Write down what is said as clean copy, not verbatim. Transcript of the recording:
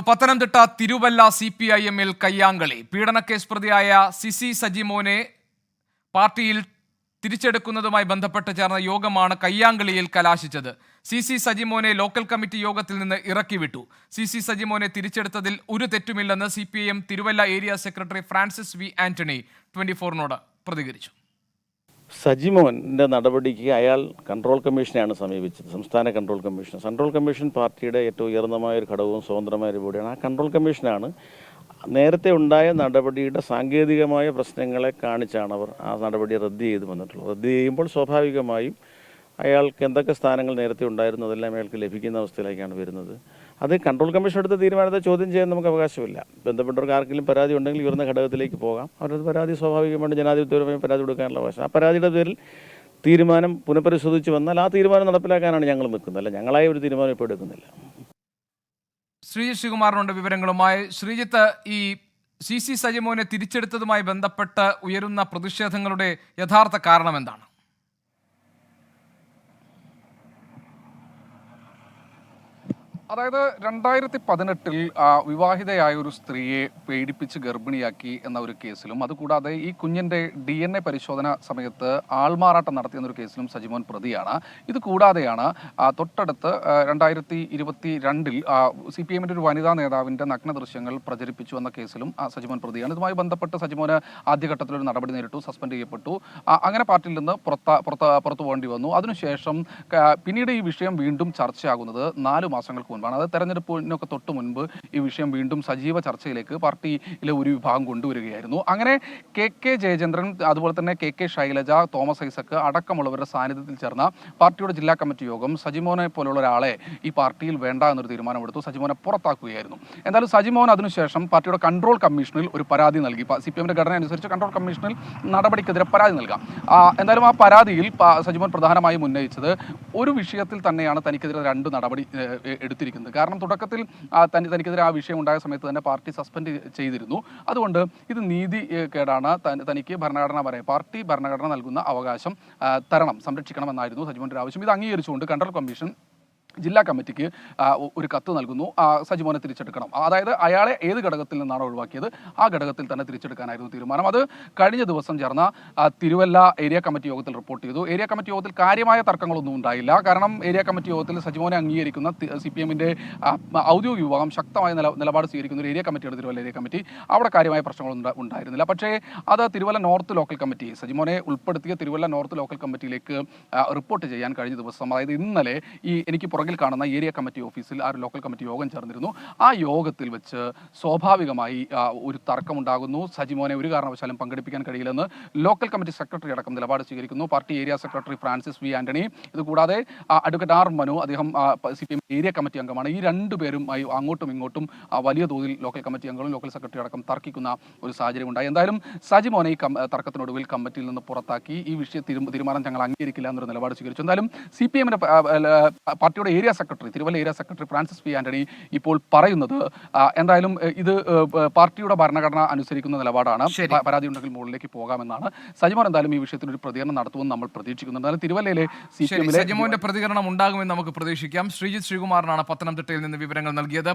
പത്തനംതിട്ട തിരുവല്ല CPIM-ൽ കയ്യാങ്കളി. പീഡനക്കേസ് പ്രതിയായ സിസി സജിമോനെ പാർട്ടിയിൽ തിരിച്ചെടുക്കുന്നതുമായി ബന്ധപ്പെട്ട് ചേർന്ന യോഗമാണ് കയ്യാങ്കളിയിൽ കലാശിച്ചത്. സിസി സജിമോനെ ലോക്കൽ കമ്മിറ്റി യോഗത്തിൽ നിന്ന് ഇറക്കിവിട്ടു. സിസി സജിമോനെ തിരിച്ചെടുത്തതിൽ ഒരു തെറ്റുമില്ലെന്ന് CPIM Thiruvalla area secretary Francis V Antony 24-നോട് പ്രതികരിച്ചു. സജിമോൻ്റെ നടപടിക്ക് അയാൾ കൺട്രോൾ കമ്മീഷനെയാണ് സമീപിച്ചത്. സംസ്ഥാന കൺട്രോൾ കമ്മീഷൻ. കൺട്രോൾ കമ്മീഷൻ പാർട്ടിയുടെ ഏറ്റവും ഉയർന്നമായൊരു ഘടകവും സ്വതന്ത്രമായ ഒരു ബോഡിയാണ്. ആ കൺട്രോൾ കമ്മീഷനാണ് നേരത്തെ ഉണ്ടായ നടപടിയുടെ സാങ്കേതികമായ പ്രശ്നങ്ങളെ കാണിച്ചാണ് അവർ ആ നടപടി റദ്ദ് ചെയ്ത് വന്നിട്ടുള്ളത്. റദ്ദ് ചെയ്യുമ്പോൾ സ്വാഭാവികമായും അയാൾക്ക് എന്തൊക്കെ സ്ഥാനങ്ങൾ നേരത്തെ ഉണ്ടായിരുന്നു അതെല്ലാം അയാൾക്ക് ലഭിക്കുന്ന അവസ്ഥയിലേക്കാണ് വരുന്നത്. അത് കൺട്രോൾ കമ്മീഷൻ എടുത്ത തീരുമാനത്തെ ചോദ്യം ചെയ്യാൻ നമുക്ക് അവകാശമില്ല. ബന്ധപ്പെട്ടവർക്ക് ആർക്കെങ്കിലും പരാതി ഉണ്ടെങ്കിൽ ഉയർന്ന ഘടകത്തിലേക്ക് പോകാം. അവരുടെ പരാതി സ്വാഭാവികമായിട്ട് ജനാധിപത്യപരമായി പരാതി കൊടുക്കാനുള്ള അവകാശം. ആ പരാതിയുടെ പേരിൽ തീരുമാനം പുനഃപരിശോധിച്ച് വന്നാൽ ആ തീരുമാനം നടപ്പിലാക്കാനാണ് ഞങ്ങൾ നിൽക്കുന്നത്. അല്ല, ഞങ്ങളായ ഒരു തീരുമാനം ഇപ്പോൾ എടുക്കുന്നില്ല. ശ്രീജിത്ത് ശ്രീകുമാറിനുണ്ട് വിവരങ്ങളുമായി. ശ്രീജിത്ത്, ഈ സിസി സജിമോനെ തിരിച്ചെടുത്തതുമായി ബന്ധപ്പെട്ട് ഉയരുന്ന പ്രതിഷേധങ്ങളുടെ യഥാർത്ഥ കാരണം എന്താണ്? അതായത് 2018-ൽ വിവാഹിതയായ ഒരു സ്ത്രീയെ പീഡിപ്പിച്ച് ഗർഭിണിയാക്കി എന്ന ഒരു കേസിലും അതുകൂടാതെ ഈ കുഞ്ഞിൻ്റെ DNA പരിശോധന സമയത്ത് ആൾമാറാട്ടം നടത്തിയെന്നൊരു കേസിലും സജിമോൻ പ്രതിയാണ്. ഇത് കൂടാതെയാണ് തൊട്ടടുത്ത് 2022-ൽ CPIM-ൻ്റെ ഒരു വനിതാ നേതാവിൻ്റെ നഗ്ന ദൃശ്യങ്ങൾ പ്രചരിപ്പിച്ചു എന്ന കേസിലും സജിമോൻ പ്രതിയാണ്. ഇതുമായി ബന്ധപ്പെട്ട് സജിമോന് ആദ്യഘട്ടത്തിലൊരു നടപടി നേരിട്ടു, സസ്പെൻഡ് ചെയ്യപ്പെട്ടു. അങ്ങനെ പാർട്ടിയിൽ നിന്ന് പുറത്തു പോകേണ്ടി വന്നു. അതിനുശേഷം പിന്നീട് ഈ വിഷയം വീണ്ടും ചർച്ചയാകുന്നത് 4 മാസങ്ങൾക്ക് മുൻപാണ്. അത് തെരഞ്ഞെടുപ്പിനൊക്കെ തൊട്ട് മുൻപ് ഈ വിഷയം വീണ്ടും സജീവ ചർച്ചയിലേക്ക് പാർട്ടിയിലെ ഒരു വിഭാഗം കൊണ്ടുവരികയായിരുന്നു. അങ്ങനെ KK ജയചന്ദ്രൻ, അതുപോലെ തന്നെ KK ശൈലജ, തോമസ് ഐസക് അടക്കമുള്ളവരുടെ സാന്നിധ്യത്തിൽ ചേർന്ന പാർട്ടിയുടെ ജില്ലാ കമ്മിറ്റി യോഗം സജിമോനെ പോലുള്ള ഒരാളെ ഈ പാർട്ടിയിൽ വേണ്ട എന്നൊരു തീരുമാനമെടുത്തു. സജിമോനെ പുറത്താക്കുകയായിരുന്നു. എന്തായാലും സജിമോൻ അതിനുശേഷം പാർട്ടിയുടെ കൺട്രോൾ കമ്മീഷനിൽ ഒരു പരാതി നൽകി. CPIM-ന്റെ ഘടന അനുസരിച്ച് കൺട്രോൾ കമ്മീഷനിൽ നടപടിക്കെതിരെ പരാതി നൽകാം. എന്തായാലും ആ പരാതിയിൽ സജിമോൻ പ്രധാനമായും ഉന്നയിച്ചത് ഒരു വിഷയത്തിൽ തന്നെയാണ് തനിക്കെതിരെ 2 നടപടി എടുത്തിരിക്കുന്നത്. കാരണം തുടക്കത്തിൽ തനിക്കെതിരെ ആ വിഷയം ഉണ്ടായ സമയത്ത് തന്നെ പാർട്ടി സസ്പെൻഡ് ചെയ്തിരുന്നു. അതുകൊണ്ട് ഇത് നീതി കേടാണ്, തനിക്ക് പാർട്ടി ഭരണഘടന നൽകുന്ന അവകാശം സംരക്ഷിക്കണമെന്നായിരുന്നു സജിമോന്റെ ആവശ്യം. ഇത് അംഗീകരിച്ചുകൊണ്ട് കൺട്രോൾ കമ്മീഷൻ ജില്ലാ കമ്മിറ്റിക്ക് ഒരു കത്ത് നൽകുന്നു. സജിമോനെ തിരിച്ചെടുക്കണം. അതായത് അയാളെ ഏത് ഘടകത്തിൽ നിന്നാണ് ഒഴിവാക്കിയത് ആ ഘടകത്തിൽ തന്നെ തിരിച്ചെടുക്കാനായിരുന്നു തീരുമാനം. അത് കഴിഞ്ഞ ദിവസം ചേർന്ന തിരുവല്ല ഏരിയ കമ്മിറ്റി യോഗത്തിൽ റിപ്പോർട്ട് ചെയ്തു. ഏരിയ കമ്മിറ്റി യോഗത്തിൽ കാര്യമായ തർക്കങ്ങളൊന്നും ഉണ്ടായില്ല. കാരണം ഏരിയ കമ്മിറ്റി യോഗത്തിൽ സജിമോനെ അംഗീകരിക്കുന്ന CPIM-ന്റെ ഔദ്യോഗിക വിഭാഗം ശക്തമായ നിലപാട് സ്വീകരിക്കുന്ന ഒരു ഏരിയ കമ്മിറ്റിയാണ് തിരുവല്ല ഏരിയ കമ്മിറ്റി. അവിടെ കാര്യമായ പ്രശ്നങ്ങളൊന്നും ഉണ്ടായിരുന്നില്ല. പക്ഷേ അത് തിരുവല്ല നോർത്ത് ലോക്കൽ കമ്മിറ്റി, സജിമോനെ ഉൾപ്പെടുത്തിയ തിരുവല്ല നോർത്ത് ലോക്കൽ കമ്മിറ്റിയിലേക്ക് റിപ്പോർട്ട് ചെയ്യാൻ കഴിഞ്ഞ ദിവസം, അതായത് ഇന്നലെ, എനിക്ക് പുറകിൽ കാണുന്ന ഏരിയ കമ്മിറ്റി ഓഫീസിൽ ആ ഒരു ലോക്കൽ കമ്മിറ്റി യോഗം ചേർന്നിരുന്നു. ആ യോഗത്തിൽ വെച്ച് സ്വാഭാവികമായി ഒരു തർക്കമുണ്ടാകുന്നു. സജിമോനെ ഒരു കാരണവശാലും പങ്കെടുപ്പിക്കാൻ കഴിയില്ലെന്ന് ലോക്കൽ കമ്മിറ്റി സെക്രട്ടറി അടക്കം നിലപാട് സ്വീകരിക്കുന്നു. Party area secretary Francis V Antony, ഇതുകൂടാതെ അഡ്വക്കേറ്റ് R മനു, അദ്ദേഹം CPIM ഏരിയ കമ്മിറ്റി അംഗമാണ്. ഈ 2 പേരുമായി അങ്ങോട്ടും ഇങ്ങോട്ടും വലിയ തോതിൽ ലോക്കൽ കമ്മിറ്റി അംഗങ്ങളും ലോക്കൽ സെക്രട്ടറി അടക്കം തർക്കിക്കുന്ന ഒരു സാഹചര്യം ഉണ്ടായി. എന്തായാലും സജിമോനെ ഈ തർക്കത്തിനൊടുവിൽ കമ്മിറ്റിയിൽ നിന്ന് പുറത്താക്കി. ഈ വിഷയത്തിൽ തീരുമാനം ഞങ്ങൾ അംഗീകരിക്കില്ല എന്നൊരു നിലപാട് സ്വീകരിച്ചു. എന്തായാലും CPIM-ന്റെ പാർട്ടിയുടെ area secretary, Thiruvalla area secretary Francis V Antony ഇപ്പോൾ പറയുന്നത് എന്തായാലും ഇത് പാർട്ടിയുടെ ഭരണഘടന അനുസരിക്കുന്ന നിലപാടാണ്. പരാതി ഉണ്ടെങ്കിൽ മുകളിലേക്ക് പോകാമെന്നാണ്. സജിമോൻ എന്തായാലും ഈ വിഷയത്തിൽ ഒരു പ്രതികരണം നടത്തുമെന്ന് നമ്മൾ പ്രതീക്ഷിക്കുന്നുണ്ട്. എന്നാലും തിരുവല്ലയിലെ സജിമോന്റെ പ്രതികരണം ഉണ്ടാകുമെന്ന് നമുക്ക് പ്രതീക്ഷിക്കാം. ശ്രീജിത്ത് ശ്രീകുമാറിനാണ് പത്തനംതിട്ടയിൽ നിന്ന് വിവരങ്ങൾ നൽകിയത്.